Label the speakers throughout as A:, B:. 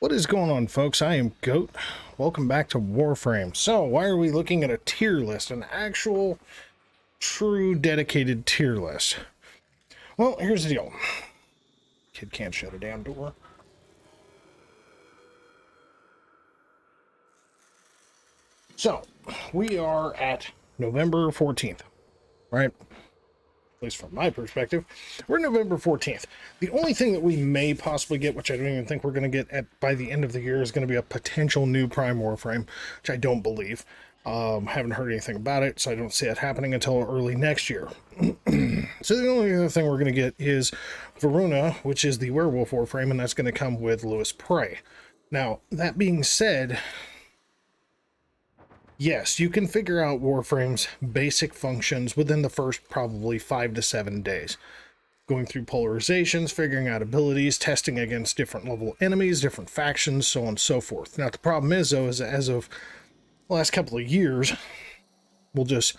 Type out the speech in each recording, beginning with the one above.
A: What is going on, folks? I am Goat. Welcome back to Warframe. So, why are we looking at a tier list? An actual, true, dedicated tier list. Well, here's the deal. Kid can't shut a damn door. So, we are at November 14th, right? At least from my perspective, we're November 14th. The only thing that we may possibly get, which I don't even think we're going to get by the end of the year, is going to be a potential new Prime Warframe, which I don't believe. Haven't heard anything about it, so I don't see it happening until early next year. So the only other thing we're going to get is Varuna, which is the Werewolf Warframe, and that's going to come with Lewis Prey. Now, that being said, yes, you can figure out Warframe's basic functions within the first probably 5 to 7 days. Going through polarizations, figuring out abilities, testing against different level enemies, different factions, so on and so forth. Now, the problem is, though, is as of the last couple of years, we'll just,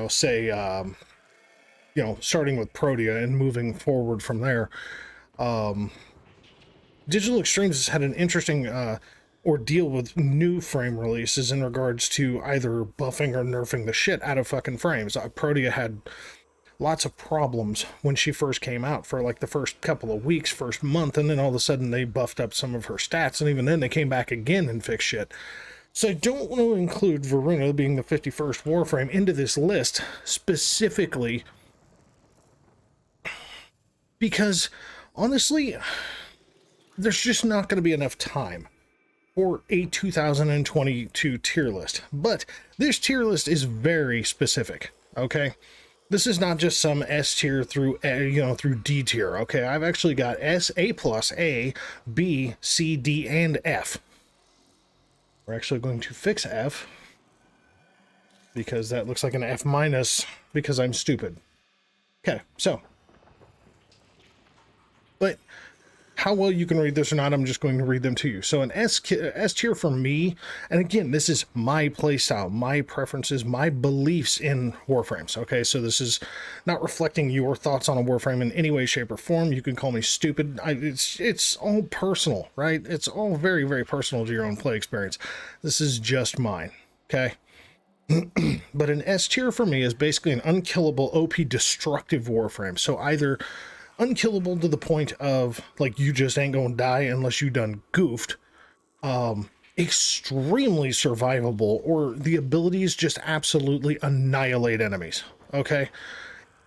A: say, starting with Protea and moving forward from there, Digital Extremes has had an interesting ordeal with new frame releases in regards to either buffing or nerfing the shit out of fucking frames. Protea had lots of problems when she first came out for like the first couple of weeks, first month, and then all of a sudden they buffed up some of her stats, and even then they came back again and fixed shit. So I don't want to include Varuna, being the 51st Warframe, into this list specifically because, honestly, there's just not going to be enough time for a 2022 tier list. But this tier list is very specific, okay? This is not just some S tier through D tier, okay? I've actually got S, A+, A, B, C, D, and F. We're actually going to fix F because that looks like an F- because I'm stupid. Okay, so. But how well you can read this or not, I'm just going to read them to you. So an S tier for me, and again, this is my playstyle, my preferences, my beliefs in Warframes, okay? So this is not reflecting your thoughts on a Warframe in any way, shape, or form. You can call me stupid. It's all personal, right? It's all very, very personal to your own play experience. This is just mine, okay? But an S tier for me is basically an unkillable, OP, destructive Warframe. So either unkillable to the point of, like, you just ain't gonna die unless you done goofed, extremely survivable, or the abilities just absolutely annihilate enemies, okay?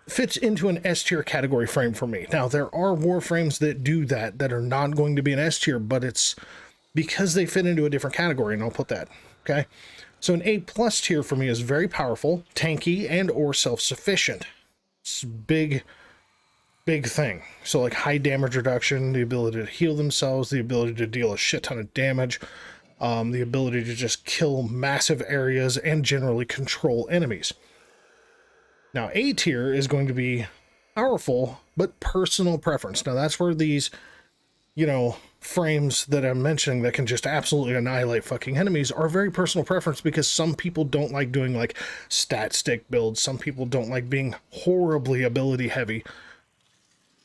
A: Fits into an S tier category frame for me. Now, there are Warframes that do that are not going to be an S tier, but it's because they fit into a different category, and I'll put that, okay? So an A+ tier for me is very powerful, tanky, and or self-sufficient. It's big thing. So like high damage reduction, the ability to heal themselves, the ability to deal a shit ton of damage, the ability to just kill massive areas and generally control enemies. Now A tier is going to be powerful, but personal preference. Now that's where these, frames that I'm mentioning that can just absolutely annihilate fucking enemies are very personal preference, because some people don't like doing like stat stick builds. Some people don't like being horribly ability heavy.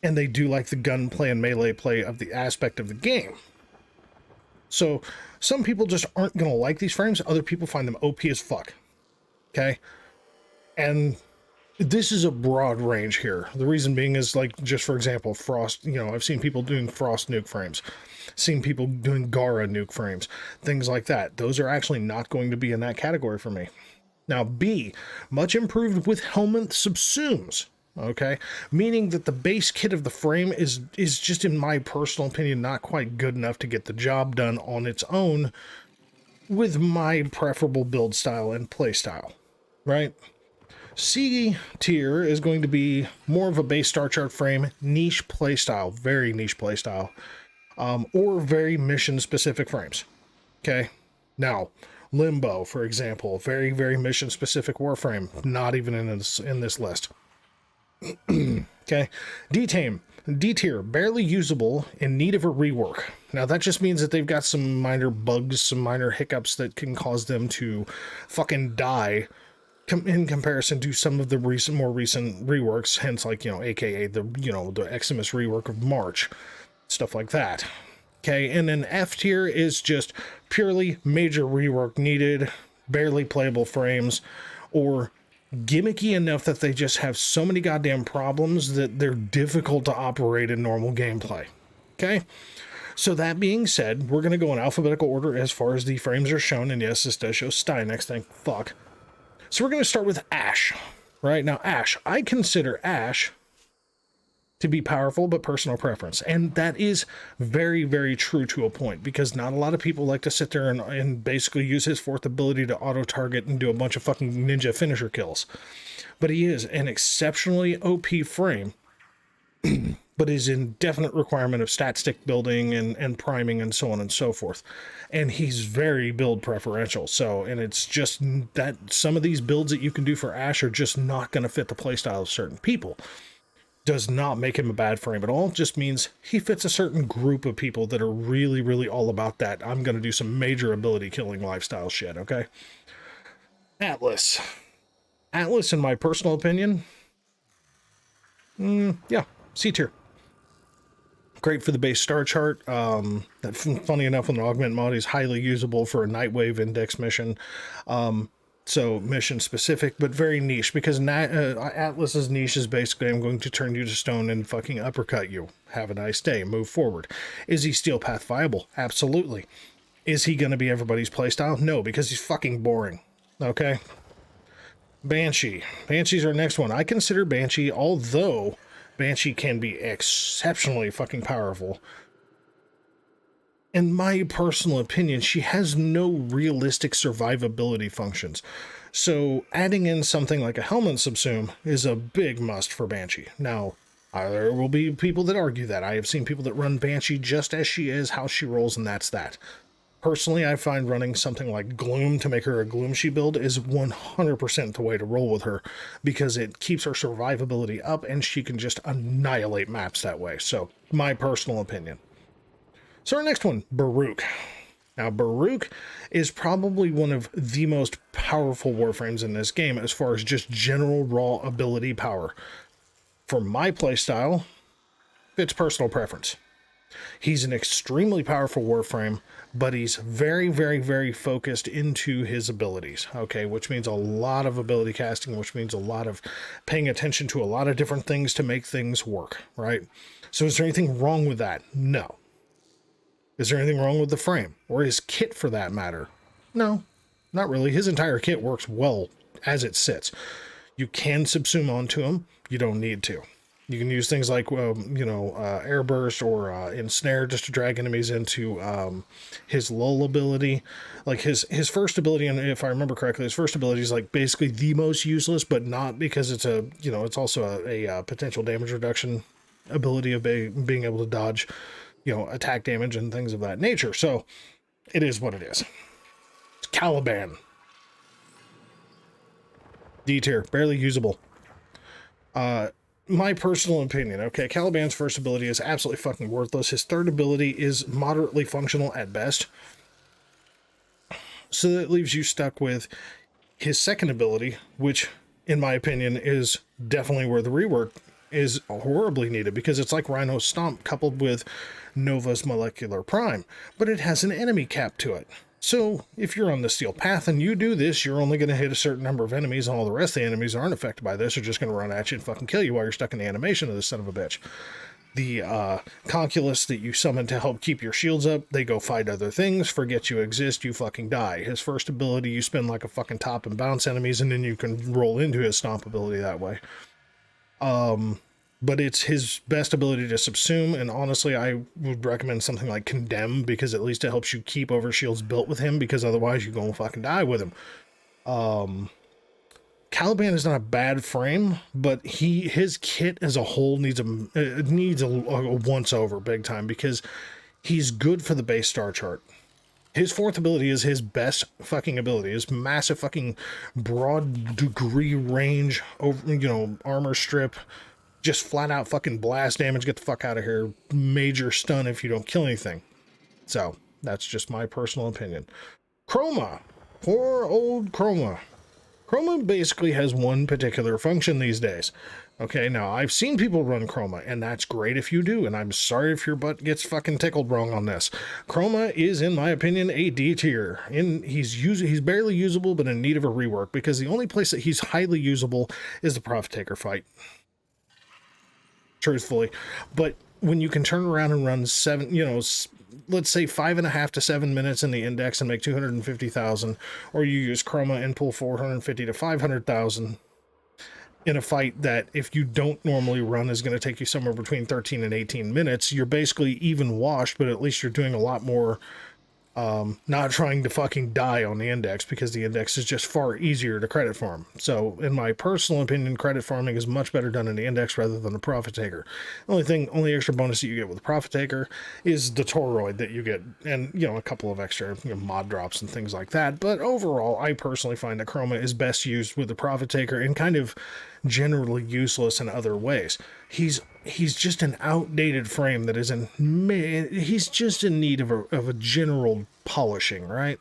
A: And they do like the gunplay and melee play of the aspect of the game. So some people just aren't going to like these frames. Other people find them OP as fuck. Okay? And this is a broad range here. The reason being is, like, just for example, Frost, I've seen people doing Frost nuke frames. Seen people doing Gara nuke frames. Things like that. Those are actually not going to be in that category for me. Now, B, much improved with helmet subsumes. Okay, meaning that the base kit of the frame is just, in my personal opinion, not quite good enough to get the job done on its own with my preferable build style and play style, right? C tier is going to be more of a base star chart frame, niche playstyle, very niche playstyle, or very mission specific frames. Okay, now Limbo, for example, very, very mission specific Warframe, not even in this list. Okay, D tier, barely usable, in need of a rework. Now that just means that they've got some minor bugs, some minor hiccups that can cause them to fucking die in comparison to some of the more recent reworks, hence, like, aka the Eximus rework of March, stuff like that. Okay, and then F tier is just purely major rework needed, barely playable frames, or gimmicky enough that they just have so many goddamn problems that they're difficult to operate in normal gameplay. Okay, so that being said, we're going to go in alphabetical order as far as the frames are shown, and yes, this does show Stynex, thank fuck. So we're going to start with Ashe. Right now, Ashe. I consider Ashe to be powerful, but personal preference. And that is very, very true to a point, because not a lot of people like to sit there and basically use his fourth ability to auto-target and do a bunch of fucking ninja finisher kills. But he is an exceptionally OP frame, but is in definite requirement of stat stick building and priming and so on and so forth. And he's very build preferential. So, and it's just that some of these builds that you can do for Ashe are just not going to fit the playstyle of certain people. Does not make him a bad frame at all, just means he fits a certain group of people that are really, really all about that. I'm going to do some major ability killing lifestyle shit, okay? Atlas. Atlas, in my personal opinion, yeah, C tier. Great for the base star chart. Funny enough, on the augment mod, he's highly usable for a Nightwave index mission. So mission specific, but very niche, because Atlas's niche is basically, I'm going to turn you to stone and fucking uppercut you. Have a nice day. Move forward. Is he Steel Path viable? Absolutely. Is he going to be everybody's playstyle? No, because he's fucking boring. Okay. Banshee. Banshee's our next one. I consider Banshee, although Banshee can be exceptionally fucking powerful, in my personal opinion, she has no realistic survivability functions. So adding in something like a helmet subsume is a big must for Banshee. Now, there will be people that argue that. I have seen people that run Banshee just as she is, how she rolls, and that's that. Personally, I find running something like Gloom to make her a Gloomshy build is 100% the way to roll with her, because it keeps her survivability up and she can just annihilate maps that way. So, my personal opinion. So our next one, Baruch. Now, Baruch is probably one of the most powerful warframes in this game as far as just general raw ability power. For my playstyle, it's personal preference. He's an extremely powerful warframe, but he's very, very, very focused into his abilities, okay? Which means a lot of ability casting, which means a lot of paying attention to a lot of different things to make things work, right? So is there anything wrong with that? No. Is there anything wrong with the frame? Or his kit, for that matter? No, not really. His entire kit works well as it sits. You can subsume onto him. You don't need to. You can use things like, Air Burst or Ensnare just to drag enemies into his lull ability. Like his first ability, and if I remember correctly, his first ability is like basically the most useless, but not because it's it's also a potential damage reduction ability of being able to dodge attack damage and things of that nature. So it is what it is. It's Caliban. D tier, barely usable. My personal opinion, okay, Caliban's first ability is absolutely fucking worthless. His third ability is moderately functional at best. So that leaves you stuck with his second ability, which, in my opinion, is definitely where the rework is horribly needed, because it's like Rhino's Stomp coupled with Nova's Molecular Prime, but it has an enemy cap to it. So if you're on the Steel Path and you do this, you're only going to hit a certain number of enemies, and all the rest of the enemies aren't affected by this, are just going to run at you and fucking kill you while you're stuck in the animation of this son of a bitch. The Conculus that you summon to help keep your shields up, they go fight other things, forget you exist, you fucking die. His first ability, you spin like a fucking top and bounce enemies, and then you can roll into his Stomp ability that way. But it's his best ability to subsume, and honestly, I would recommend something like Condemn, because at least it helps you keep overshields built with him, because otherwise you're going to fucking die with him. Caliban is not a bad frame, but his kit as a whole needs a once-over big time, because he's good for the base star chart. His fourth ability is his best fucking ability. His massive fucking broad degree range, armor strip, just flat out fucking blast damage, get the fuck out of here, major stun if you don't kill anything. So, that's just my personal opinion. Chroma. Poor old Chroma. Chroma basically has one particular function these days. Okay, now I've seen people run Chroma, and that's great if you do, and I'm sorry if your butt gets fucking tickled wrong on this. Chroma is, in my opinion, a D tier. He's barely usable, but in need of a rework, because the only place that he's highly usable is the Prophet Taker fight. Truthfully. But when you can turn around and run let's say 5.5 to 7 minutes in the index and make 250,000, or you use Chroma and pull 450 to 500,000 in a fight that, if you don't normally run, is going to take you somewhere between 13 and 18 minutes, you're basically even washed, but at least you're doing a lot more, not trying to fucking die on the index, because the index is just far easier to credit farm. So, in my personal opinion, credit farming is much better done in the index rather than the Prophet Taker. Only extra bonus that you get with the Prophet Taker is the Toroid that you get, and, a couple of extra mod drops and things like that. But overall, I personally find that Chroma is best used with the Prophet Taker and kind of generally useless in other ways. He's just an outdated frame that he's just in need of a general polishing, right?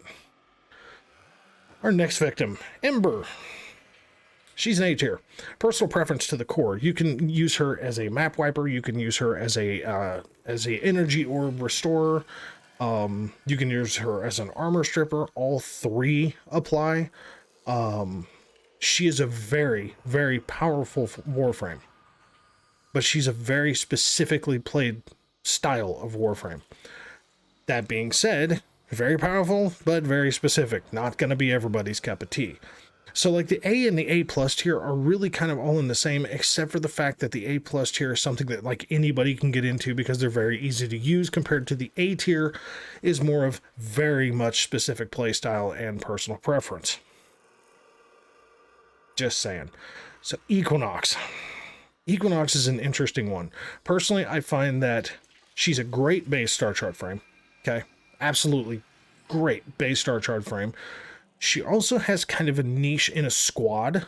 A: Our next victim, Ember. She's an A tier. Personal preference to the core. You can use her as a map wiper. You can use her as a energy orb restorer. You can use her as an armor stripper. All three apply. She is a very, very powerful Warframe, but she's a very specifically played style of Warframe. That being said, very powerful, but very specific. Not going to be everybody's cup of tea. So like the A and the A plus tier are really kind of all in the same, except for the fact that the A plus tier is something that like anybody can get into because they're very easy to use, compared to the A tier is more of very much specific playstyle and personal preference. Just saying. So Equinox. Equinox is an interesting one. Personally, I find that she's a great base star chart frame. Okay? Absolutely great base star chart frame. She also has kind of a niche in a squad.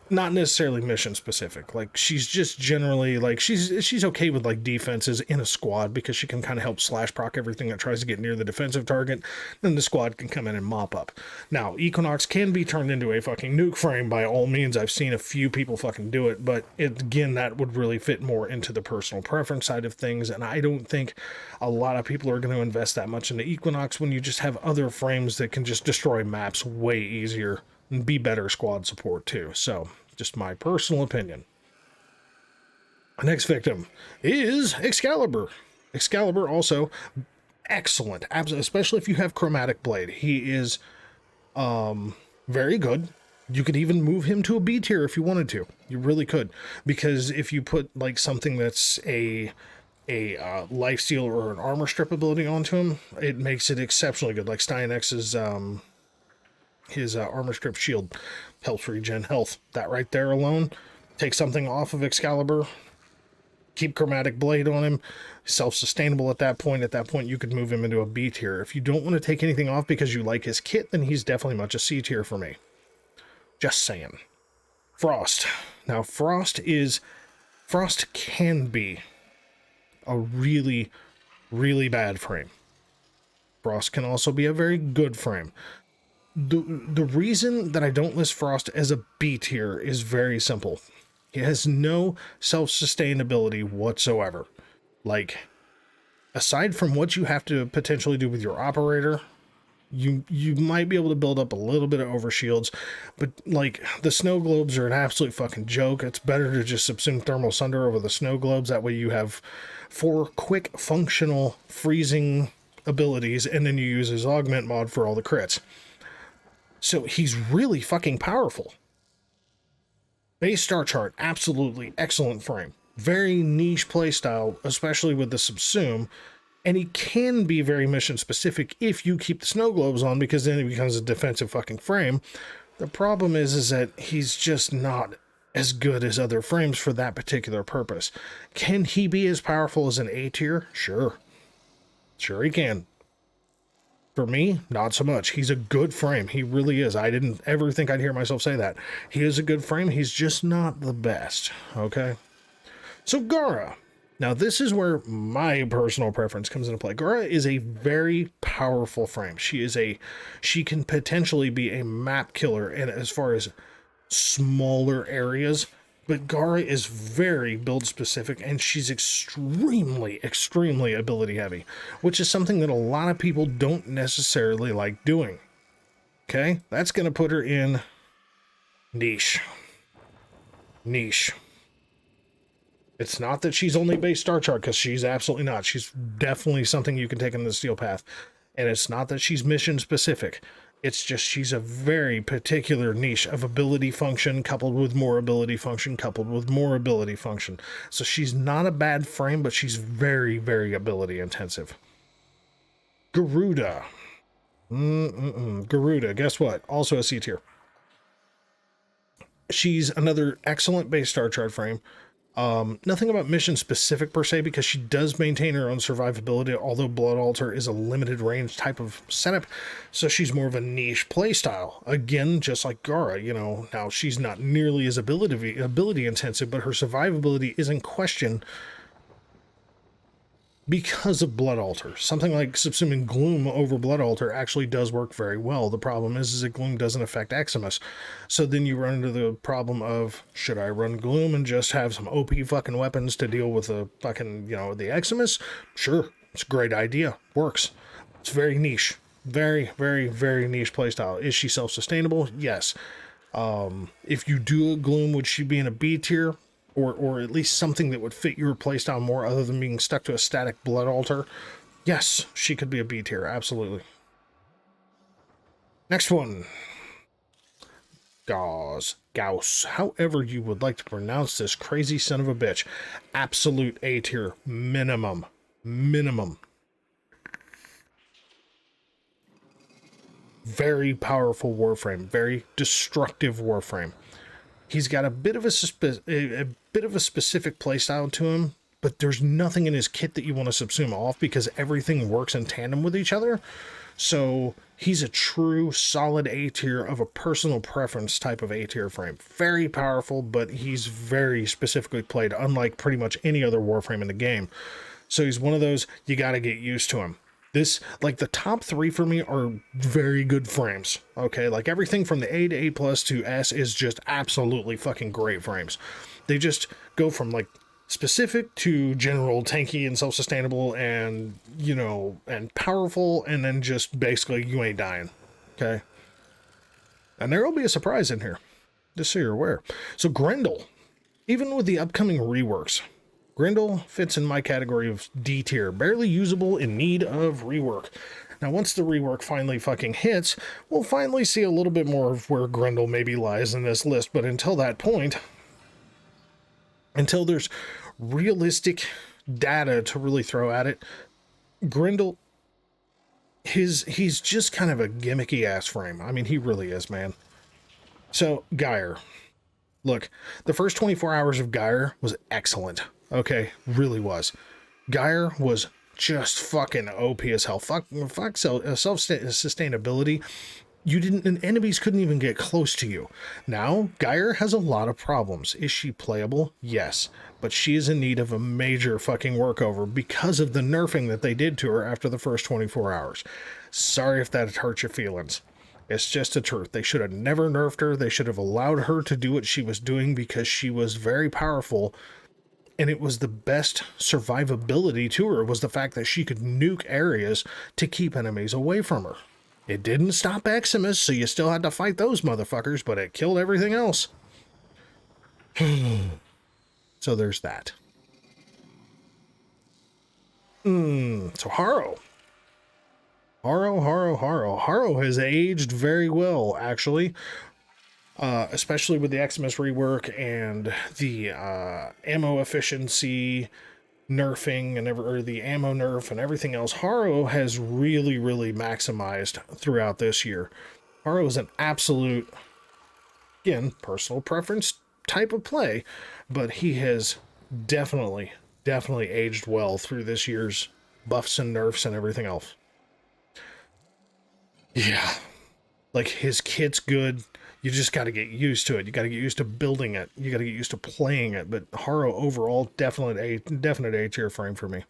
A: Not necessarily mission specific. Like, she's just generally, like, she's okay with, like, defenses in a squad, because she can kind of help slash proc everything that tries to get near the defensive target. Then the squad can come in and mop up. Now, Equinox can be turned into a fucking nuke frame by all means. I've seen a few people fucking do it, but again, that would really fit more into the personal preference side of things, and I don't think a lot of people are going to invest that much into Equinox when you just have other frames that can just destroy maps way easier and be better squad support too. So, just my personal opinion. Our next victim is Excalibur. Excalibur also excellent, especially if you have Chromatic Blade. He is very good. You could even move him to a B tier if you wanted to. You really could, because if you put like something that's a lifesteal or an armor strip ability onto him, it makes it exceptionally good. Like Steinex's his armor strip shield helps regen health. That right there alone, take something off of Excalibur, keep Chromatic Blade on him, self-sustainable at that point. At that point, you could move him into a B tier. If you don't want to take anything off because you like his kit, then he's definitely much a C tier for me. Just saying. Frost. Now, Frost can be a really, really bad frame. Frost can also be a very good frame. The reason that I don't list Frost as a B tier is very simple. He has no self-sustainability whatsoever. Like, aside from what you have to potentially do with your operator, you might be able to build up a little bit of overshields, but like the snow globes are an absolute fucking joke. It's better to just subsume thermal sunder over the snow globes. That way you have 4 quick functional freezing abilities, and then you use his augment mod for all the crits. So he's really fucking powerful. Base star chart, absolutely excellent frame. Very niche playstyle, especially with the subsume. And he can be very mission specific if you keep the snow globes on, because then it becomes a defensive fucking frame. The problem is that he's just not as good as other frames for that particular purpose. Can he be as powerful as an A tier? Sure. Sure he can. For me, not so much. He's a good frame. He really is. I didn't ever think I'd hear myself say that. He is a good frame. He's just not the best. Okay? So Gara. Now, this is where my personal preference comes into play. Gara is a very powerful frame. She can potentially be a map killer, and as far as smaller areas, but Gara is very build specific, and she's extremely ability heavy, which is something that a lot of people don't necessarily like doing. Okay, that's going to put her in niche. It's not that she's only base star chart, because she's absolutely not. She's definitely something you can take in the steel path. And it's not that she's mission specific. It's just she's a very particular niche of ability function coupled with more ability function coupled with more ability function. So she's not a bad frame, but she's very, very ability intensive. Garuda. Garuda, guess what? Also a C tier. She's another excellent base star chart frame. Nothing about mission specific per se, because she does maintain her own survivability, although Blood Altar is a limited range type of setup, so she's more of a niche playstyle. Again, just like Gara, you know, now she's not nearly as ability intensive, but her survivability is in question because of Blood Altar. Something like subsuming Gloom over Blood Altar actually does work very well. The problem is that Gloom doesn't affect Eximus. So then you run into the problem of, should I run Gloom and just have some OP fucking weapons to deal with the fucking, you know, the Eximus? Sure, it's a great idea. Works. It's very niche. Very, very, very niche playstyle. Is she self-sustainable? Yes. If you do a Gloom, would she be in a B tier? Or at least something that would fit your playstyle more other than being stuck to a static Blood Altar? Yes, she could be a B tier, absolutely. Next one. Gauss. However you would like to pronounce this crazy son of a bitch. Absolute A tier. Minimum. Very powerful Warframe. Very destructive Warframe. He's got a bit of a specific playstyle to him, but there's nothing in his kit that you want to subsume off because everything works in tandem with each other. So he's a true solid A tier of a personal preference type of A tier frame. Very powerful, but he's very specifically played, unlike pretty much any other Warframe in the game. So he's one of those, you got to get used to him. This, like, the top three for me are very good frames, okay? Like, everything from the A to A plus to S is just absolutely fucking great frames. They just go from, like, specific to general tanky and self-sustainable and, you know, and powerful, and then just basically you ain't dying, okay? And there will be a surprise in here, just so you're aware. So Grendel, even with the upcoming reworks, Grendel fits in my category of D tier, barely usable, in need of rework. Now, once the rework finally fucking hits, we'll finally see a little bit more of where Grendel maybe lies in this list, but until that point, until there's realistic data to really throw at it, Grendel, he's just kind of a gimmicky ass frame. I mean, he really is, man. So, Gyre. Look, the first 24 hours of Gyre was excellent. Okay, really was. Gyre was just fucking OP as hell. Fuck self-sustainability. And enemies couldn't even get close to you. Now, Gyre has a lot of problems. Is she playable? Yes. But she is in need of a major fucking workover because of the nerfing that they did to her after the first 24 hours. Sorry if that hurt your feelings. It's just the truth. They should have never nerfed her. They should have allowed her to do what she was doing because she was very powerful. And it was the best survivability to her was the fact that she could nuke areas to keep enemies away from her. It didn't stop Eximus, so you still had to fight those motherfuckers, but it killed everything else. So there's that. So Harrow. Harrow has aged very well, actually. Especially with the Eximus rework and the ammo efficiency nerfing and the ammo nerf and everything else. Harrow has really, really maximized throughout this year. Harrow is an absolute, again, personal preference type of play, but he has definitely aged well through this year's buffs and nerfs and everything else. Yeah. Like, his kit's good. You just got to get used to it. You got to get used to building it. You got to get used to playing it. But Harrow overall, definite A tier frame for me,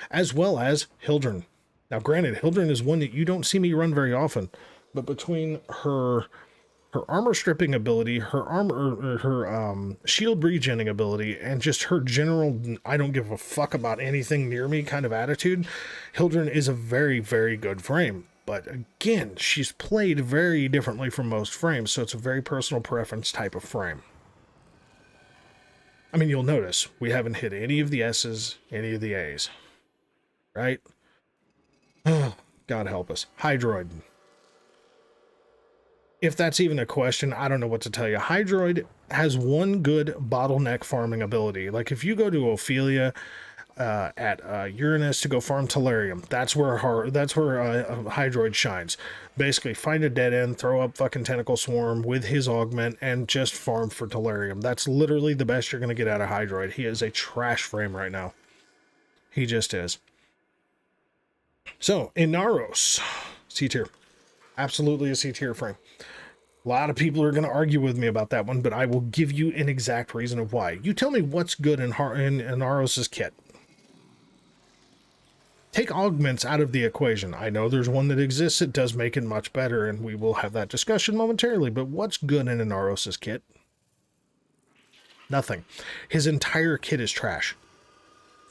A: as well as Hildryn. Now, granted, Hildryn is one that you don't see me run very often, but between her armor stripping ability, her shield regenning ability, and just her general I don't give a fuck about anything near me kind of attitude, Hildryn is a very, very good frame. But again, she's played very differently from most frames, so it's a very personal preference type of frame. I mean, you'll notice we haven't hit any of the S's, any of the A's, right? God help us. Hydroid. If that's even a question, I don't know what to tell you. Hydroid has one good bottleneck farming ability. Like if you go to Ophelia at Uranus to go farm Tellurium, that's where Hydroid shines. Basically, find a dead end, throw up fucking Tentacle Swarm with his augment, and just farm for Tellurium. That's literally the best you're going to get out of Hydroid. He is a trash frame right now. He just is. So, Inaros, C tier. Absolutely a C tier frame. A lot of people are going to argue with me about that one, but I will give you an exact reason of why. You tell me what's good in Inaros' kit. Take augments out of the equation. I know there's one that exists. It does make it much better, and we will have that discussion momentarily, but what's good in Inaros' kit? Nothing. His entire kit is trash.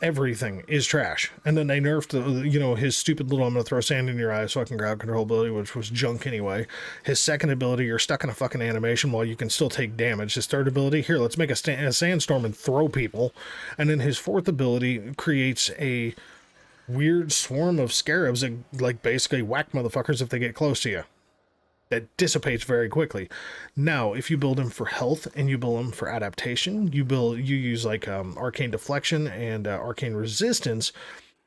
A: Everything is trash. And then they nerfed, his stupid little I'm gonna throw sand in your eyes fucking crowd control ability, which was junk anyway. His second ability, you're stuck in a fucking animation while you can still take damage. His third ability, here, let's make a sandstorm and throw people. And then his fourth ability creates a weird swarm of scarabs that, like, basically whack motherfuckers if they get close to you. That dissipates very quickly. Now, if you build him for health and you build him for adaptation, you use like arcane deflection and arcane resistance,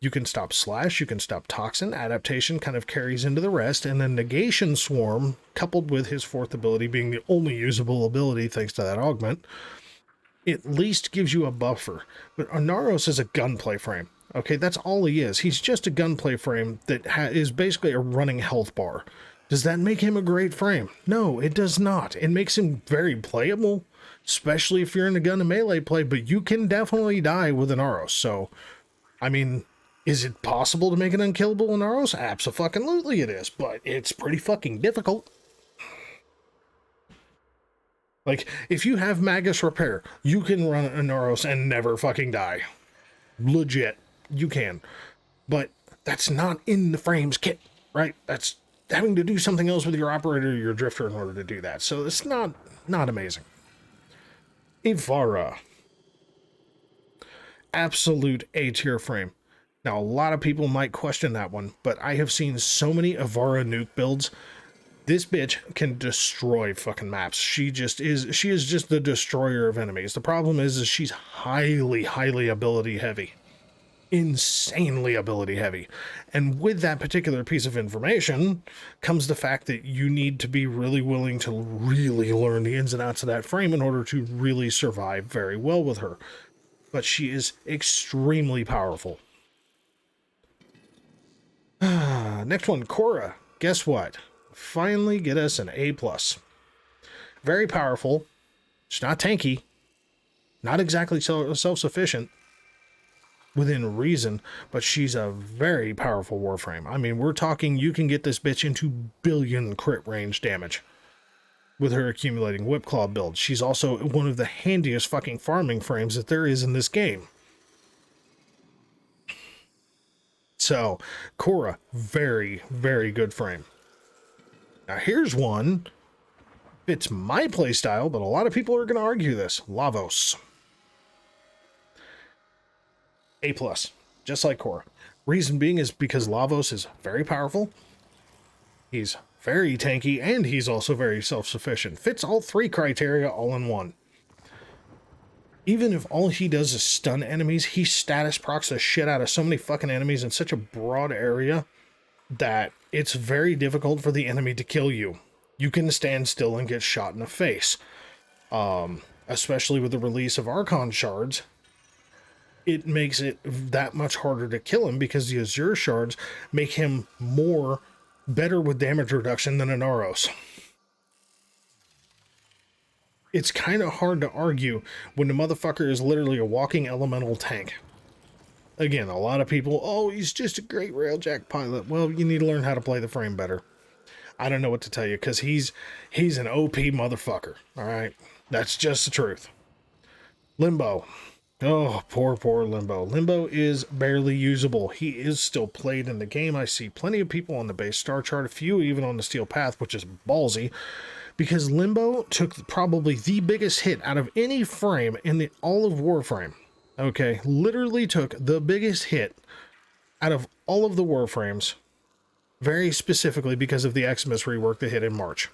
A: you can stop slash, you can stop toxin. Adaptation kind of carries into the rest, and then negation swarm, coupled with his fourth ability being the only usable ability thanks to that augment, at least gives you a buffer. But Inaros is a gunplay frame. Okay, that's all he is. He's just a gunplay frame that is basically a running health bar. Does that make him a great frame? No, it does not. It makes him very playable, especially if you're in a gun and melee play, but you can definitely die with Inaros. So, I mean, is it possible to make an unkillable Inaros? Abso-fucking-lutely it is, but it's pretty fucking difficult. Like, if you have Magus Repair, you can run Inaros and never fucking die. Legit, you can. But that's not in the frames kit, right? That's having to do something else with your operator or your drifter in order to do that. So it's not amazing. Ivara. Absolute A-tier frame. Now, a lot of people might question that one, but I have seen so many Ivara nuke builds. This bitch can destroy fucking maps. She is just the destroyer of enemies. The problem is she's highly ability heavy. Insanely ability heavy. And with that particular piece of information comes the fact that you need to be really willing to really learn the ins and outs of that frame in order to really survive very well with her. But she is extremely powerful. Next one, Khora. Guess what? Finally get us an A+. Very powerful. She's not tanky. Not exactly self-sufficient. Within reason, but she's a very powerful Warframe. I mean, we're talking you can get this bitch into billion crit range damage with her accumulating Whipclaw build. She's also one of the handiest fucking farming frames that there is in this game. So, Khora, very, very good frame. Now here's one. It's my playstyle, but a lot of people are going to argue this. Lavos. A+, just like Khora. Reason being is because Lavos is very powerful, he's very tanky, and he's also very self-sufficient. Fits all three criteria all in one. Even if all he does is stun enemies, he status procs the shit out of so many fucking enemies in such a broad area that it's very difficult for the enemy to kill you. You can stand still and get shot in the face. Especially with the release of Archon Shards, it makes it that much harder to kill him because the Azure Shards make him better with damage reduction than Inaros. it's kind of hard to argue when the motherfucker is literally a walking elemental tank. Again, a lot of people, oh, he's just a great railjack pilot. Well, you need to learn how to play the frame better. I don't know what to tell you, because he's an OP motherfucker, all right? That's just the truth. Limbo. Oh, poor Limbo. Limbo is barely usable. He is still played in the game. I see plenty of people on the base star chart, a few even on the steel path, which is ballsy, because Limbo took probably the biggest hit out of any frame in all of Warframe. Okay, literally took the biggest hit out of all of the Warframes, very specifically because of the Eximus rework that hit in March,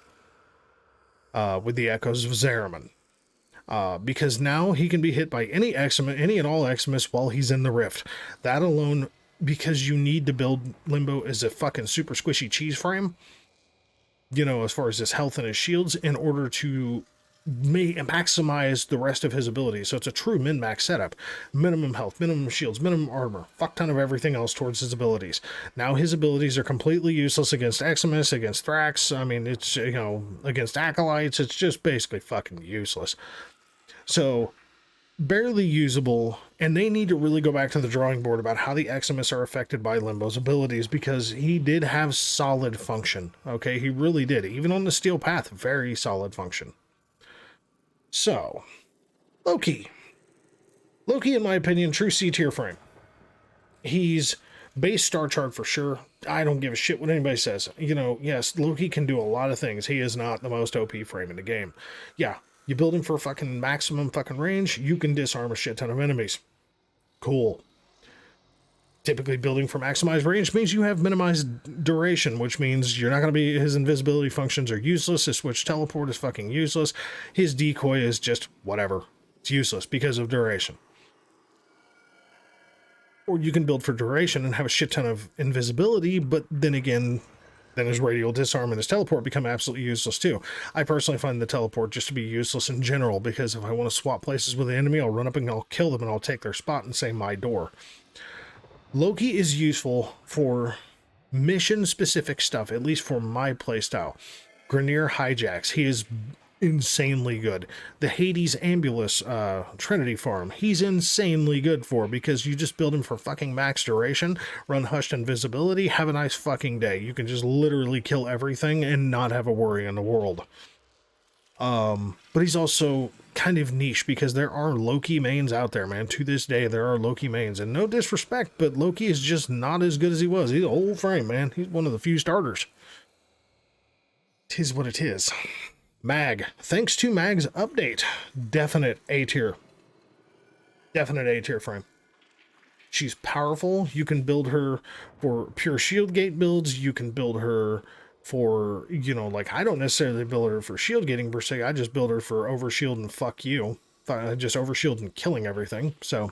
A: with the Echoes of Zariman. Because now he can be hit by any and all Eximus while he's in the Rift. That alone, because you need to build Limbo as a fucking super squishy cheese frame, you know, as far as his health and his shields, in order to maximize the rest of his abilities. So it's a true min-max setup. Minimum health, minimum shields, minimum armor, fuck ton of everything else towards his abilities. Now his abilities are completely useless against Eximus, against Thrax. I mean, it's, you know, against Acolytes. It's just basically fucking useless. So, barely usable, and they need to really go back to the drawing board about how the Eximus are affected by Limbo's abilities, because he did have solid function. Okay, he really did. Even on the steel path, very solid function. So, Loki. Loki, in my opinion, true C tier frame. He's base star chart for sure. I don't give a shit what anybody says. You know, yes, Loki can do a lot of things. He is not the most OP frame in the game. Yeah, you build him for fucking maximum fucking range, you can disarm a shit ton of enemies. Cool. Typically, building for maximized range means you have minimized duration, which means you're not going to be, his invisibility functions are useless, his switch teleport is fucking useless, his decoy is just whatever. It's useless because of duration. Or you can build for duration and have a shit ton of invisibility, but then again, then his radial disarm and his teleport become absolutely useless too. I personally find the teleport just to be useless in general, because if I want to swap places with the enemy, I'll run up and I'll kill them and I'll take their spot and say my door. Loki is useful for mission-specific stuff, at least for my playstyle. Grineer hijacks, he is insanely good. The Hades Ambulance Trinity farm, he's insanely good for, because you just build him for fucking max duration, run hushed invisibility, have a nice fucking day. You can just literally kill everything and not have a worry in the world. But he's also kind of niche, because there are Loki mains out there, man. To this day, there are Loki mains, and no disrespect, but Loki is just not as good as he was. He's an old frame, man. He's one of the few starters. Tis what it is. Mag. Thanks to Mag's update. Definite A tier. Definite A tier frame. She's powerful. You can build her for pure shield gate builds. You can build her for, you know, like, I don't necessarily build her for shield gating per se. I just build her for overshield and fuck you. Just overshield and killing everything. So,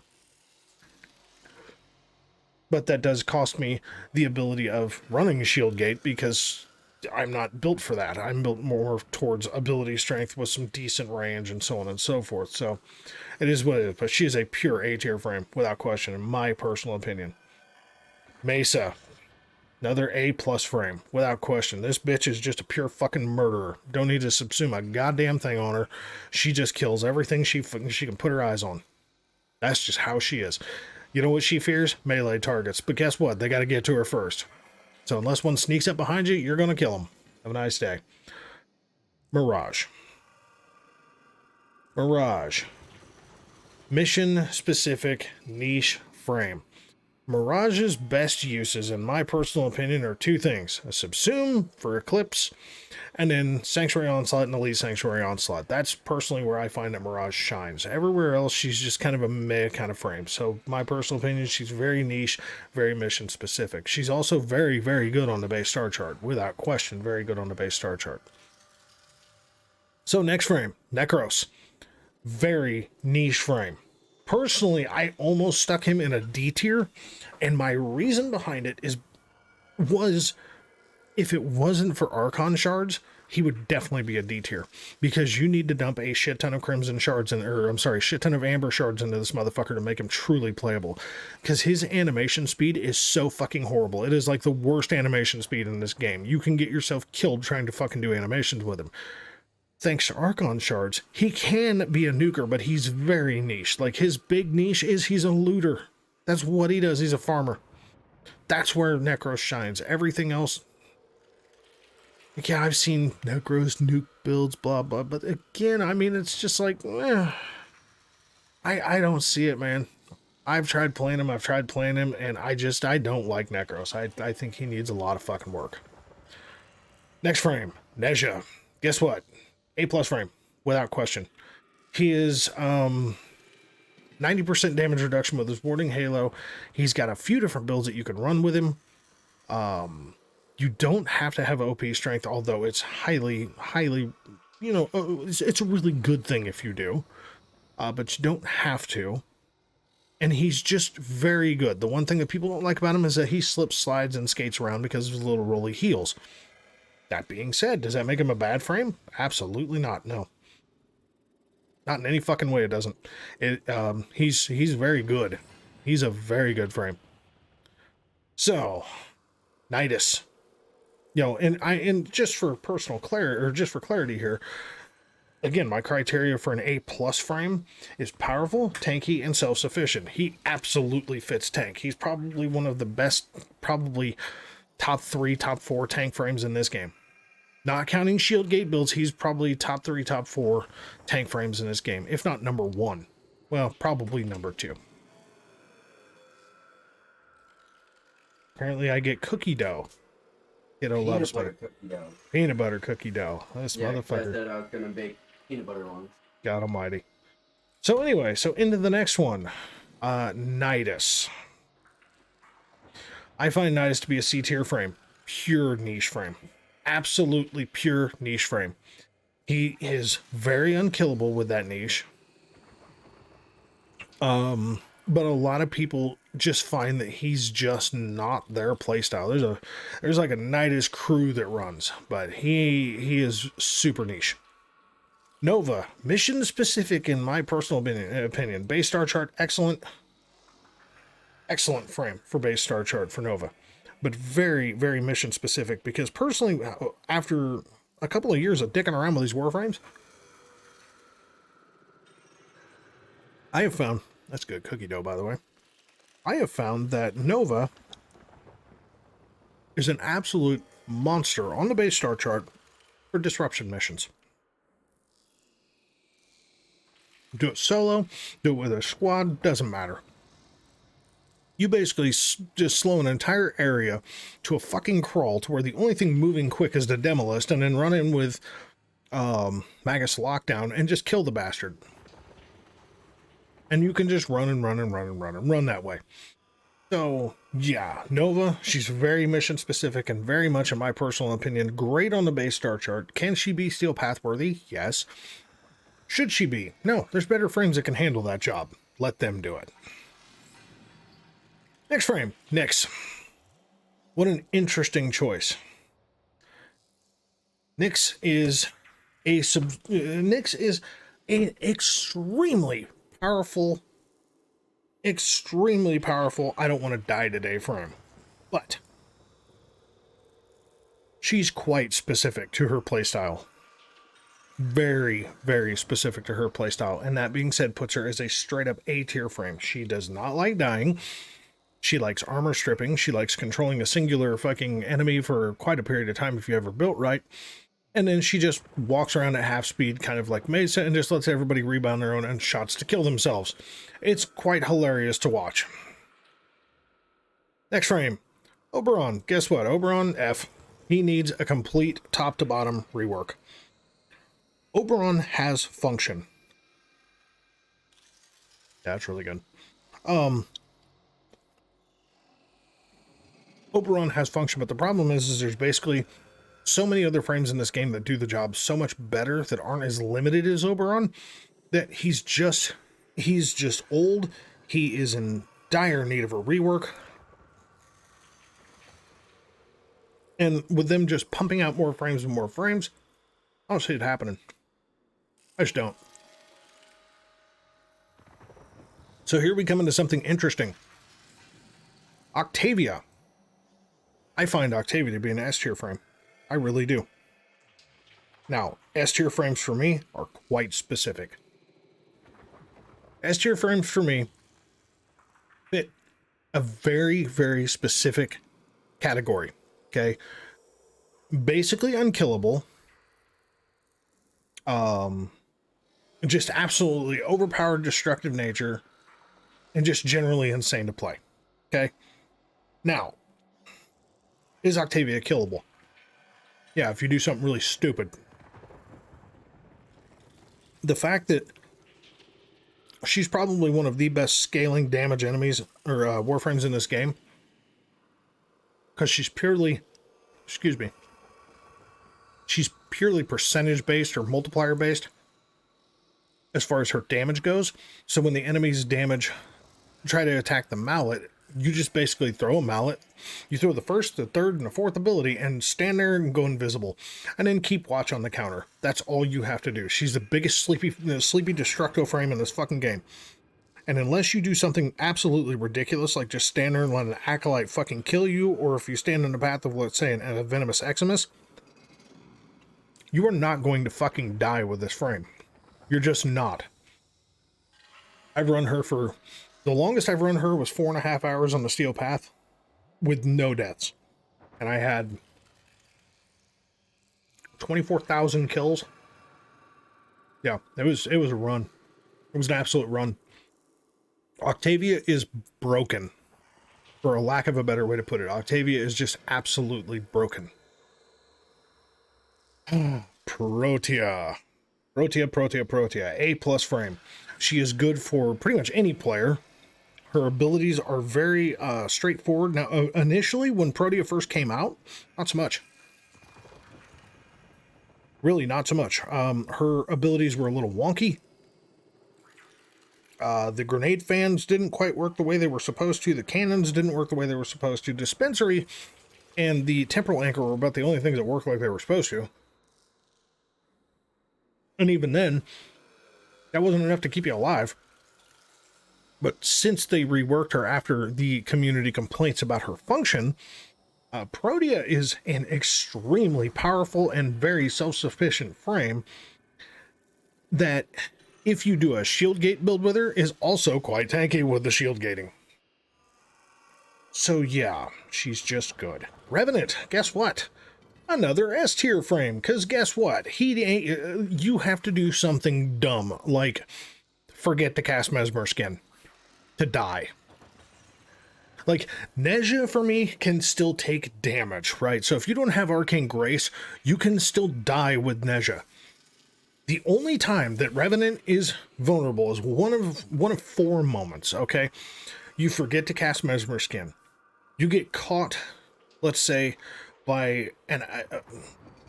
A: but that does cost me the ability of running shield gate, because I'm not built for that. I'm built more towards ability strength with some decent range and so on and so forth. So it is what it is. But she is a pure A tier frame without question, in my personal opinion. Mesa. Another A plus frame without question. This bitch is just a pure fucking murderer. Don't need to subsume a goddamn thing on her. She just kills everything she can put her eyes on. That's just how she is. You know what she fears? Melee targets. But guess what? They got to get to her first. So unless one sneaks up behind you, you're going to kill them. Have a nice day. Mirage. Mirage. Mission-specific niche frame. Mirage's best uses, in my personal opinion, are two things. A Subsume for Eclipse, and then Sanctuary Onslaught and Elite Sanctuary Onslaught. That's personally where I find that Mirage shines. Everywhere else, she's just kind of a meh kind of frame. So, my personal opinion, she's very niche, very mission-specific. She's also very, very good on the base star chart. Without question, very good on the base star chart. So, next frame, Nekros. Very niche frame. Personally, I almost stuck him in a D tier, and my reason behind it was if it wasn't for Archon shards, he would definitely be a D tier, because you need to dump a shit ton of Crimson shards shit ton of Amber shards into this motherfucker to make him truly playable, because his animation speed is so fucking horrible. It is like the worst animation speed in this game. You can get yourself killed trying to fucking do animations with him. thanks to Archon shards, he can be a nuker, but he's very niche. Like, his big niche is he's a looter. That's what he does. He's a farmer. That's where Nekros shines. Everything else, yeah, I've seen Nekros nuke builds, blah, blah, but again, I mean, it's just like, I don't see it, man. I've tried playing him, and I don't like Nekros. I think he needs a lot of fucking work. Next frame, Nezha. Guess what? A+ frame, without question. He is 90% damage reduction with his warding halo. He's got a few different builds that you can run with him. You don't have to have OP strength, although it's highly, you know, it's a really good thing if you do. But you don't have to. And he's just very good. The one thing that people don't like about him is that he slips, slides, and skates around because of his little rolly heels. That being said, does that make him a bad frame? Absolutely not, no. Not in any fucking way it doesn't. He's very good. He's a very good frame. So, Nidus. You know, and just for personal clarity, or just for clarity here, again, my criteria for an A+ frame is powerful, tanky, and self-sufficient. He absolutely fits tank. He's probably one of the best, probably top 3, top 4 tank frames in this game. Not counting shield gate builds, he's probably top 3, top 4 tank frames in this game, if not number 1. Well, probably number 2. Apparently I get cookie dough. Kiddo loves me. Peanut butter cookie dough. This motherfucker.
B: I said I was gonna bake peanut butter ones.
A: God almighty. So anyway, so into the next one. Nidus. I find Nidus to be a C tier frame. Pure niche frame. Absolutely pure niche frame. He is very unkillable with that niche. But a lot of people just find that he's just not their playstyle. There's like a Nidus crew that runs, but he is super niche. Nova, mission specific in my personal opinion. Base star chart, excellent frame for base star chart for Nova, but very, very mission specific, because personally, after a couple of years of dicking around with these Warframes, I have found, that's good cookie dough, by the way, I have found that Nova is an absolute monster on the base star chart for disruption missions. Do it solo, do it with a squad, doesn't matter. You basically just slow an entire area to a fucking crawl to where the only thing moving quick is the Demolist, and then run in with Magus Lockdown and just kill the bastard. And you can just run and run and run and run and run that way. So, yeah, Nova, she's very mission specific and very much, in my personal opinion, great on the base star chart. Can she be Steel Path worthy? Yes. Should she be? No, there's better frames that can handle that job. Let them do it. Next frame, Nyx. What an interesting choice. Nyx is an extremely powerful, I don't want to die today frame. But she's quite specific to her playstyle. Very, very specific to her playstyle. And that being said, puts her as a straight up A tier frame. She does not like dying. She likes armor stripping. She likes controlling a singular fucking enemy for quite a period of time if you ever built right. And then she just walks around at half speed, kind of like Mesa, and just lets everybody rebound their own end shots to kill themselves. It's quite hilarious to watch. Next frame. Oberon. Guess what? Oberon, F. He needs a complete top to bottom rework. Oberon has function. That's really good. Oberon has function, but the problem is there's basically so many other frames in this game that do the job so much better, that aren't as limited as Oberon, that he's just old. He is in dire need of a rework. And with them just pumping out more frames and more frames, I don't see it happening. I just don't. So here we come into something interesting. Octavia. I find Octavia to be an S tier frame. I really do. Now, S tier frames for me are quite specific. S tier frames for me fit a very, very specific category. Okay. Basically unkillable. Just absolutely overpowered destructive nature and just generally insane to play. Okay. Now, is Octavia killable? Yeah, if you do something really stupid. The fact that she's probably one of the best scaling damage enemies or warframes in this game, because she's purely, she's purely percentage based or multiplier based as far as her damage goes. So when the enemy's damage try to attack the mallet, you just basically throw a mallet, you throw the first, the third, and the fourth ability, and stand there and go invisible, and then keep watch on the counter. That's all you have to do. She's the biggest sleepy destructo frame in this fucking game. And unless you do something absolutely ridiculous, like just stand there and let an acolyte fucking kill you, or if you stand in the path of, let's say, a venomous Eximus, you are not going to fucking die with this frame. You're just not. I've run her for... The longest I've run her was 4.5 hours on the Steel Path with no deaths. And I had 24,000 kills. Yeah, it was a run. It was an absolute run. Octavia is broken. For a lack of a better way to put it. Octavia is just absolutely broken. Protea. Protea. A+ frame. She is good for pretty much any player. Her abilities are very straightforward. Now, initially, when Protea first came out, not so much. Really, not so much. Her abilities were a little wonky. The grenade fans didn't quite work the way they were supposed to. The cannons didn't work the way they were supposed to. Dispensary and the temporal anchor were about the only things that worked like they were supposed to. And even then, that wasn't enough to keep you alive. But since they reworked her after the community complaints about her function, Protea is an extremely powerful and very self-sufficient frame that, if you do a shield gate build with her, is also quite tanky with the shield gating. So yeah, she's just good. Revenant, guess what? Another S tier frame, because guess what? You have to do something dumb, like forget to cast Mesmer Skin to die. Like, Nezha, for me, can still take damage, right? So if you don't have Arcane Grace, you can still die with Nezha. The only time that Revenant is vulnerable is one of 4 moments, okay? You forget to cast Mesmer Skin. You get caught, let's say, by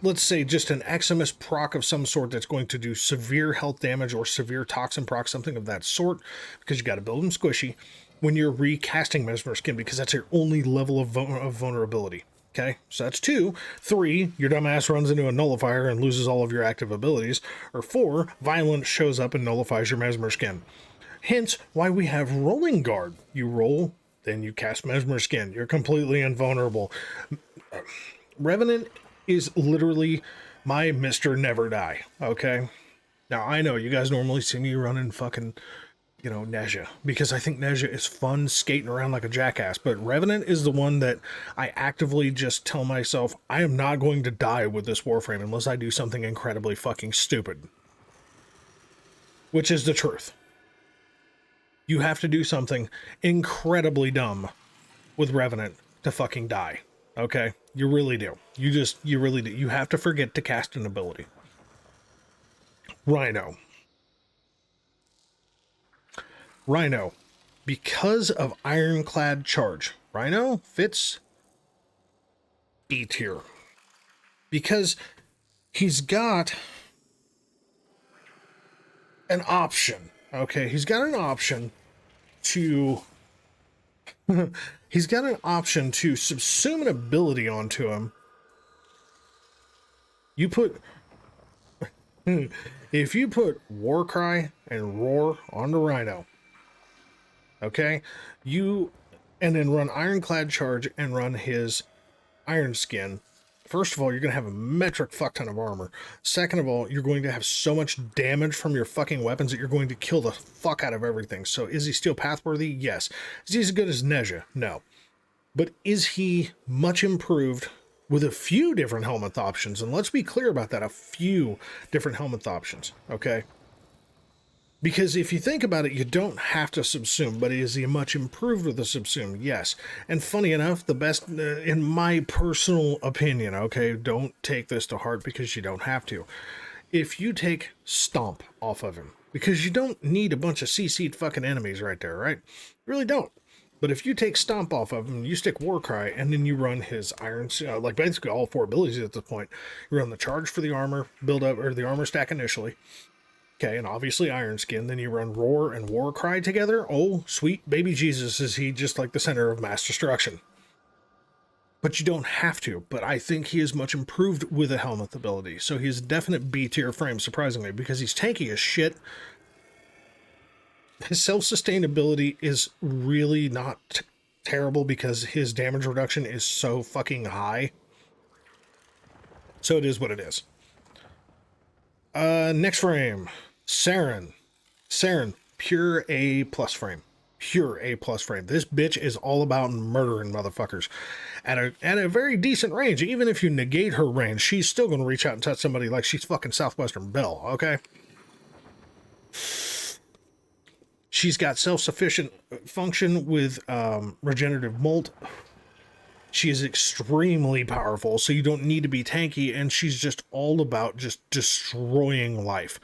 A: let's say just an Eximus proc of some sort that's going to do severe health damage or severe toxin proc, something of that sort, because you got to build them squishy when you're recasting Mesmer Skin, because that's your only level of vulnerability. Okay, so that's 2. 3, your dumbass runs into a nullifier and loses all of your active abilities. Or 4, Violence shows up and nullifies your Mesmer Skin. Hence why we have Rolling Guard. You roll, then you cast Mesmer Skin. You're completely invulnerable. Revenant is literally my Mr. Never Die, okay? Now, I know you guys normally see me running fucking, Nezha, because I think Nezha is fun skating around like a jackass, but Revenant is the one that I actively just tell myself, I am not going to die with this Warframe unless I do something incredibly fucking stupid. Which is the truth. You have to do something incredibly dumb with Revenant to fucking die. Okay? You really do. You really do. You have to forget to cast an ability. Rhino. Because of Ironclad Charge, Rhino fits B tier. Because he's got an option. Okay? He's got an option to... He's got an option to subsume an ability onto him. If you put Warcry and Roar onto Rhino, okay, and then run Ironclad Charge and run his Iron Skin First of all, you're going to have a metric fuck ton of armor. Second of all, you're going to have so much damage from your fucking weapons that you're going to kill the fuck out of everything. So is he still pathworthy? Yes. Is he as good as Nezha? No. But is he much improved with a few different helmet options? And let's be clear about that, a few different helmet options, okay? Because if you think about it, you don't have to subsume, but is he much improved with the subsume? Yes. And funny enough, the best, in my personal opinion, okay, don't take this to heart because you don't have to. If you take Stomp off of him, because you don't need a bunch of CC'd fucking enemies right there, right? You really don't. But if you take Stomp off of him, you stick Warcry, and then you run his Iron, like basically all 4 abilities at this point. You run the Charge for the armor, build up, or the armor stack initially. Okay, and obviously Iron Skin. Then you run Roar and Warcry together. Oh, sweet baby Jesus, is he just like the center of mass destruction. But you don't have to. But I think he is much improved with a helmet ability. So he's a definite B tier frame, surprisingly, because he's tanky as shit. His self-sustainability is really not terrible because his damage reduction is so fucking high. So it is what it is. Next frame. Saryn, pure A+ frame. Pure A+ frame. This bitch is all about murdering motherfuckers. At a very decent range. Even if you negate her range, she's still going to reach out and touch somebody like she's fucking Southwestern Belle, okay? She's got self-sufficient function with regenerative molt. She is extremely powerful, so you don't need to be tanky, and she's just all about just destroying life.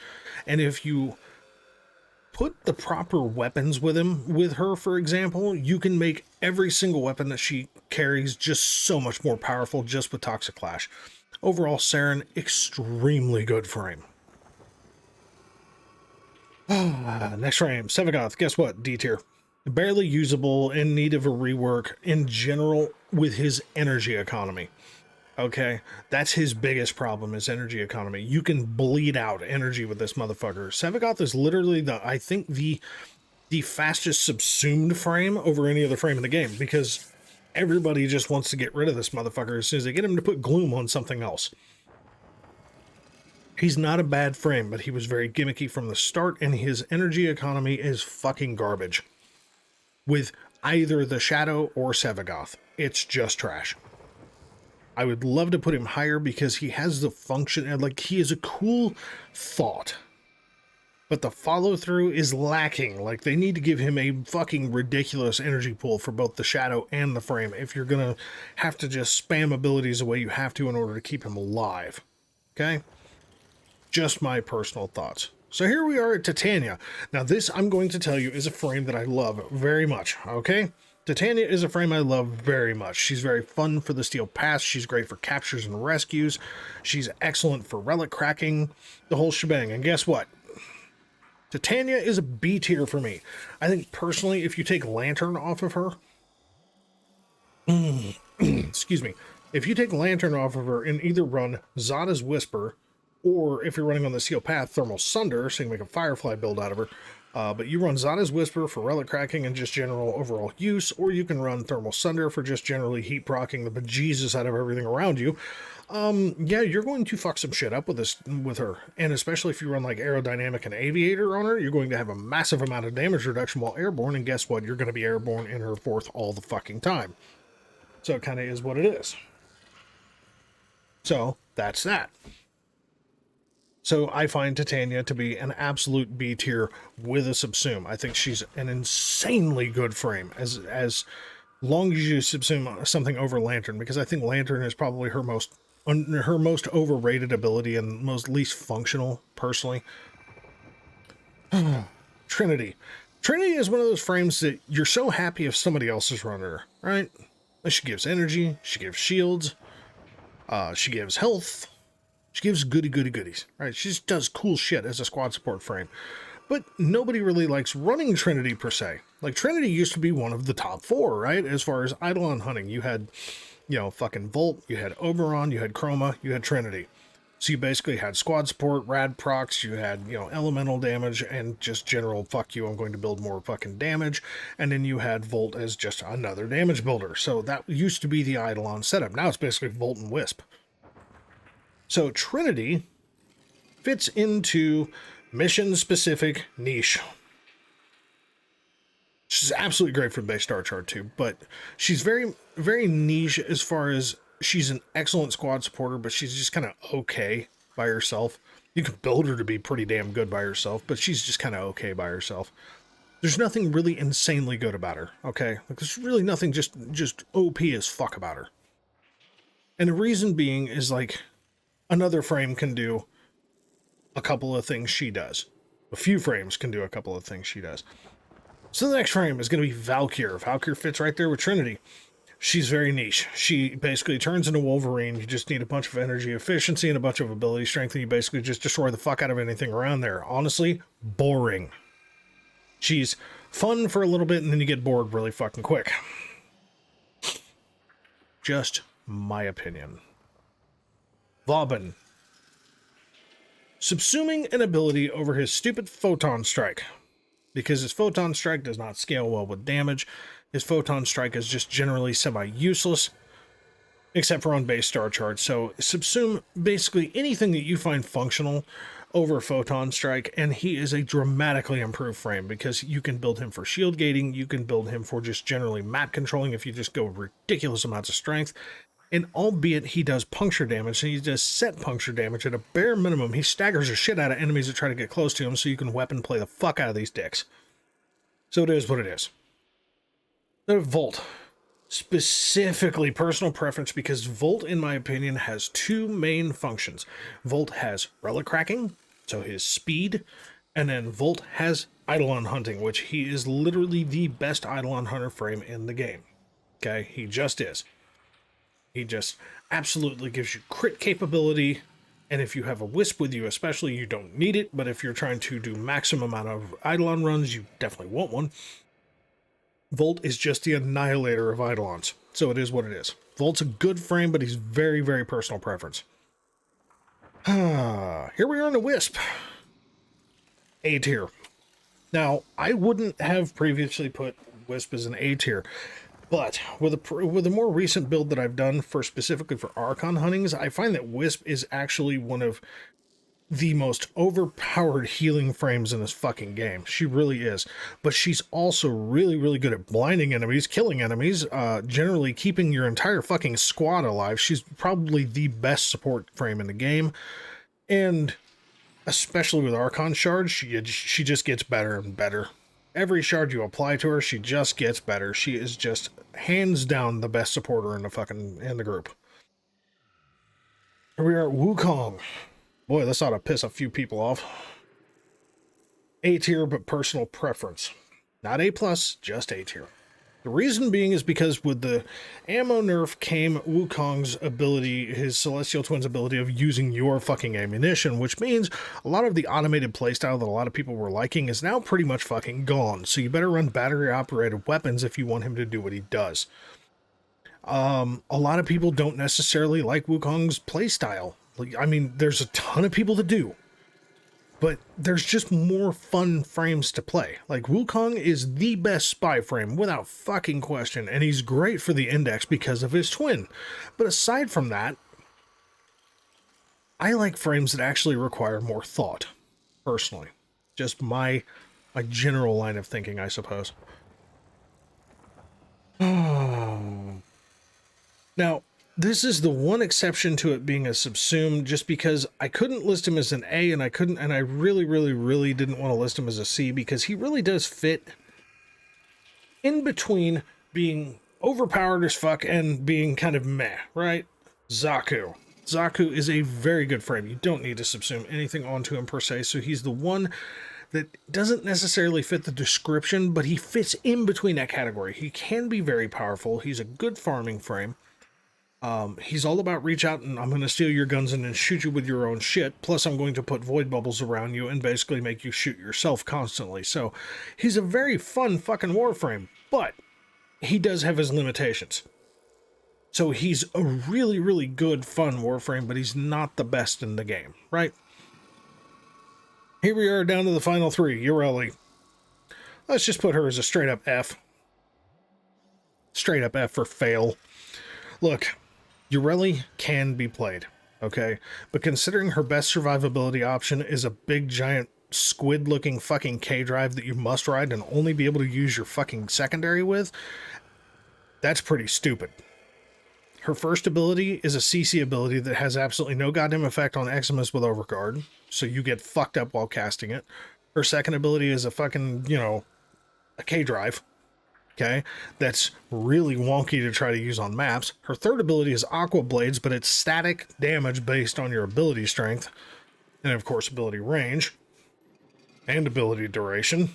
A: And if you put the proper weapons with her, for example, you can make every single weapon that she carries just so much more powerful just with Toxic Clash. Overall, Saryn, extremely good frame. Next frame, Sevagoth, guess what? D tier. Barely usable, in need of a rework in general with his energy economy. Okay, that's his biggest problem, is energy economy. You can bleed out energy with this motherfucker. Sevagoth is literally I think the fastest subsumed frame over any other frame in the game, because everybody just wants to get rid of this motherfucker as soon as they get him to put gloom on something else. He's not a bad frame, but he was very gimmicky from the start, and his energy economy is fucking garbage. With either the Shadow or Sevagoth. It's just trash. I would love to put him higher because he has the function, and like, he is a cool thought. But the follow-through is lacking. Like, they need to give him a fucking ridiculous energy pool for both the Shadow and the frame if you're gonna have to just spam abilities the way you have to in order to keep him alive. Okay? Just my personal thoughts. So here we are at Titania. Now this, I'm going to tell you, is a frame that I love very much, okay? Titania is a frame I love very much. She's very fun for the Steel Pass. She's great for captures and rescues. She's excellent for relic cracking, the whole shebang. And guess what? Titania is a B tier for me. I think personally, if you take Lantern off of her, excuse me, if you take Lantern off of her and either run Zada's Whisper, or if you're running on the Steel Path, Thermal Sunder, so you can make a Firefly build out of her. But you run Zada's Whisper for relic cracking and just general overall use, or you can run Thermal Sunder for just generally heat procking the bejesus out of everything around you. Yeah, you're going to fuck some shit up with her. And especially if you run like Aerodynamic and Aviator on her, you're going to have a massive amount of damage reduction while airborne, and guess what? You're going to be airborne in her fourth all the fucking time. So it kind of is what it is. So that's that. So I find Titania to be an absolute B tier with a subsume. I think she's an insanely good frame as long as you subsume something over Lantern, because I think Lantern is probably her most overrated ability and most least functional, personally. Trinity. Trinity is one of those frames that you're so happy if somebody else is running her, right? She gives energy, she gives shields, she gives health. She gives goodies, right? She just does cool shit as a squad support frame. But nobody really likes running Trinity, per se. Like, Trinity used to be one of the top 4, right? As far as Eidolon hunting. You had, you know, fucking Volt, you had Oberon, you had Chroma, you had Trinity. So you basically had squad support, rad procs, you had, you know, elemental damage, and just general, fuck you, I'm going to build more fucking damage. And then you had Volt as just another damage builder. So that used to be the Eidolon setup. Now it's basically Volt and Wisp. So Trinity fits into mission-specific niche. She's absolutely great for the base star chart too, but she's very, very niche as far as she's an excellent squad supporter, but she's just kind of okay by herself. You can build her to be pretty damn good by herself, but she's just kind of okay by herself. There's nothing really insanely good about her, okay? Like, there's really nothing just OP as fuck about her. And the reason being is, like, another frame can do a couple of things she does. A few frames can do a couple of things she does. So the next frame is going to be Valkyr. Valkyr fits right there with Trinity. She's very niche. She basically turns into Wolverine. You just need a bunch of energy efficiency and a bunch of ability strength, and you basically just destroy the fuck out of anything around there. Honestly, boring. She's fun for a little bit, and then you get bored really fucking quick. Just my opinion. Vauban. Subsuming an ability over his stupid Photon Strike. Because his Photon Strike does not scale well with damage. His Photon Strike is just generally semi-useless, except for on base star charts. So subsume basically anything that you find functional over Photon Strike, and he is a dramatically improved frame because you can build him for shield gating, you can build him for just generally map controlling if you just go ridiculous amounts of strength. And albeit he does puncture damage, and he does set puncture damage at a bare minimum, he staggers the shit out of enemies that try to get close to him, so you can weapon play the fuck out of these dicks. So it is what it is. The Volt. Specifically personal preference, because Volt, in my opinion, has two main functions. Volt has relic cracking, so his speed, and then Volt has Eidolon hunting, which he is literally the best Eidolon hunter frame in the game. Okay, he just is. He just absolutely gives you crit capability, and if you have a Wisp with you especially, you don't need it, but if you're trying to do maximum amount of Eidolon runs, you definitely want one. Volt is just the annihilator of Eidolons, so it is what it is. Volt's a good frame, but he's very, very personal preference. Here we are in the Wisp. A tier. Now, I wouldn't have previously put Wisp as an A tier, but with a more recent build that I've done for specifically for Archon huntings, I find that Wisp is actually one of the most overpowered healing frames in this fucking game. She really is. But she's also really, really good at blinding enemies, killing enemies, generally keeping your entire fucking squad alive. She's probably the best support frame in the game. And especially with Archon shards, she just gets better and better. Every shard you apply to her, she just gets better. She is just hands down the best supporter in the group. Here we are at Wukong. Boy, this ought to piss a few people off. A tier, but personal preference. Not A+, just A tier. The reason being is because with the ammo nerf came Wukong's ability, his Celestial Twins ability of using your fucking ammunition, which means a lot of the automated playstyle that a lot of people were liking is now pretty much fucking gone. So you better run battery-operated weapons if you want him to do what he does. A lot of people don't necessarily like Wukong's playstyle. I mean, there's a ton of people that do. But there's just more fun frames to play. Like, Wukong is the best spy frame, without fucking question, and he's great for the index because of his twin. But aside from that, I like frames that actually require more thought, personally. Just my general line of thinking, I suppose. Now, this is the one exception to it being a subsumed, just because I couldn't list him as an A, and I really, really, really didn't want to list him as a C, because he really does fit in between being overpowered as fuck and being kind of meh, right? Zaku. Zaku is a very good frame. You don't need to subsume anything onto him per se, so he's the one that doesn't necessarily fit the description, but he fits in between that category. He can be very powerful. He's a good farming frame. He's all about reach out and I'm going to steal your guns and then shoot you with your own shit. Plus I'm going to put void bubbles around you and basically make you shoot yourself constantly. So he's a very fun fucking warframe, but he does have his limitations. So he's a really, really good fun warframe, but he's not the best in the game, right? Here we are down to the final three. Ureli. Let's just put her as a straight up F. Straight up F for fail. Look. Ureli can be played. Okay, but considering her best survivability option is a big giant squid looking fucking K drive that you must ride and only be able to use your fucking secondary with, that's pretty stupid. Her first ability is a CC ability that has absolutely no goddamn effect on Eximus with Overguard, so you get fucked up while casting it. Her second ability is a fucking, you know, a K drive. Okay, that's really wonky to try to use on maps. Her third ability is Aqua Blades, but it's static damage based on your ability strength, and of course ability range, and ability duration.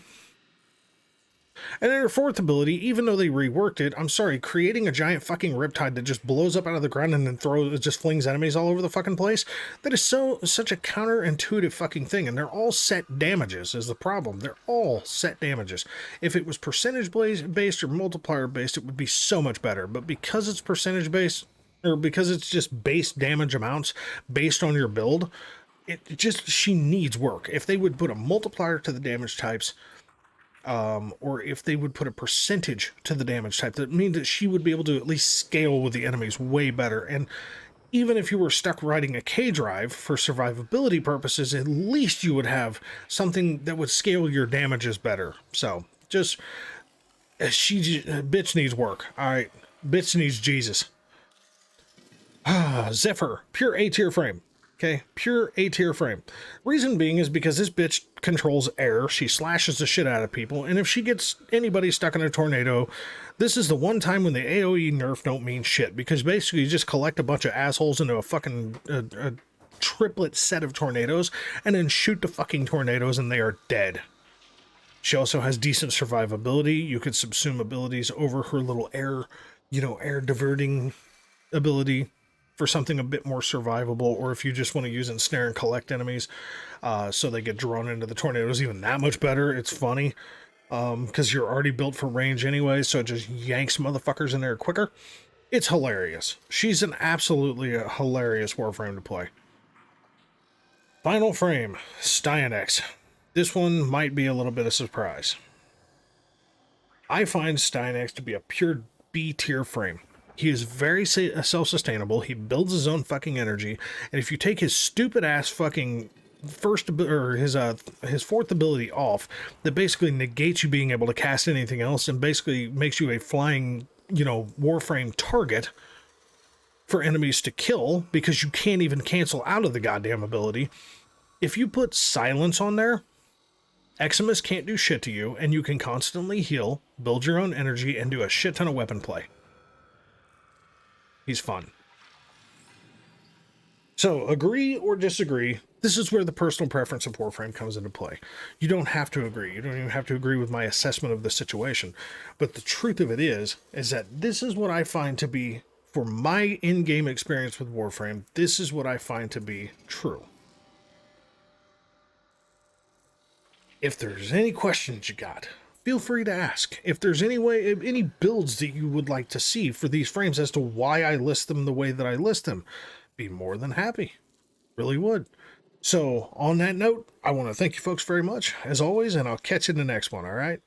A: And then her fourth ability, even though they reworked it, I'm sorry, creating a giant fucking riptide that just blows up out of the ground and then just flings enemies all over the fucking place, that is such a counterintuitive fucking thing, and they're all set damages is the problem. They're all set damages. If it was percentage based or multiplier based, it would be so much better, but because it's percentage based, or because it's just base damage amounts based on your build, she needs work. If they would put a multiplier to the damage types, or if they would put a percentage to the damage type, that means that she would be able to at least scale with the enemies way better. And even if you were stuck riding a K drive for survivability purposes, at least you would have something that would scale your damages better. So just, bitch needs work. All right, bitch needs Jesus. Zephyr, pure A tier frame. Okay, pure A tier frame. Reason being is because this bitch controls air. She slashes the shit out of people, and if she gets anybody stuck in a tornado, this is the one time when the AoE nerf don't mean shit, because basically you just collect a bunch of assholes into a fucking a triplet set of tornadoes, and then shoot the fucking tornadoes, and they are dead. She also has decent survivability. You could subsume abilities over her little air, air diverting ability for something a bit more survivable, or if you just want to use ensnare and collect enemies so they get drawn into the tornadoes, even that much better. It's funny because you're already built for range anyway, so it just yanks motherfuckers in there quicker. It's hilarious. She's an absolutely hilarious Warframe to play. Final frame, Stynex. This one might be a little bit of surprise. I find Stynex to be a pure B tier frame. He is very self-sustainable. He builds his own fucking energy, and if you take his stupid ass fucking his fourth ability off, that basically negates you being able to cast anything else and basically makes you a flying, Warframe target for enemies to kill because you can't even cancel out of the goddamn ability. If you put silence on there, Eximus can't do shit to you, and you can constantly heal, build your own energy, and do a shit ton of weapon play. He's fun. So, agree or disagree, this is where the personal preference of Warframe comes into play. You don't have to agree. You don't even have to agree with my assessment of the situation. But the truth of it is that this is what I find to be, for my in-game experience with Warframe, this is what I find to be true. If there's any questions you got, feel free to ask. If there's any builds that you would like to see for these frames as to why I list them the way that I list them, be more than happy. Really would. So, on that note, I want to thank you folks very much, as always, and I'll catch you in the next one, all right?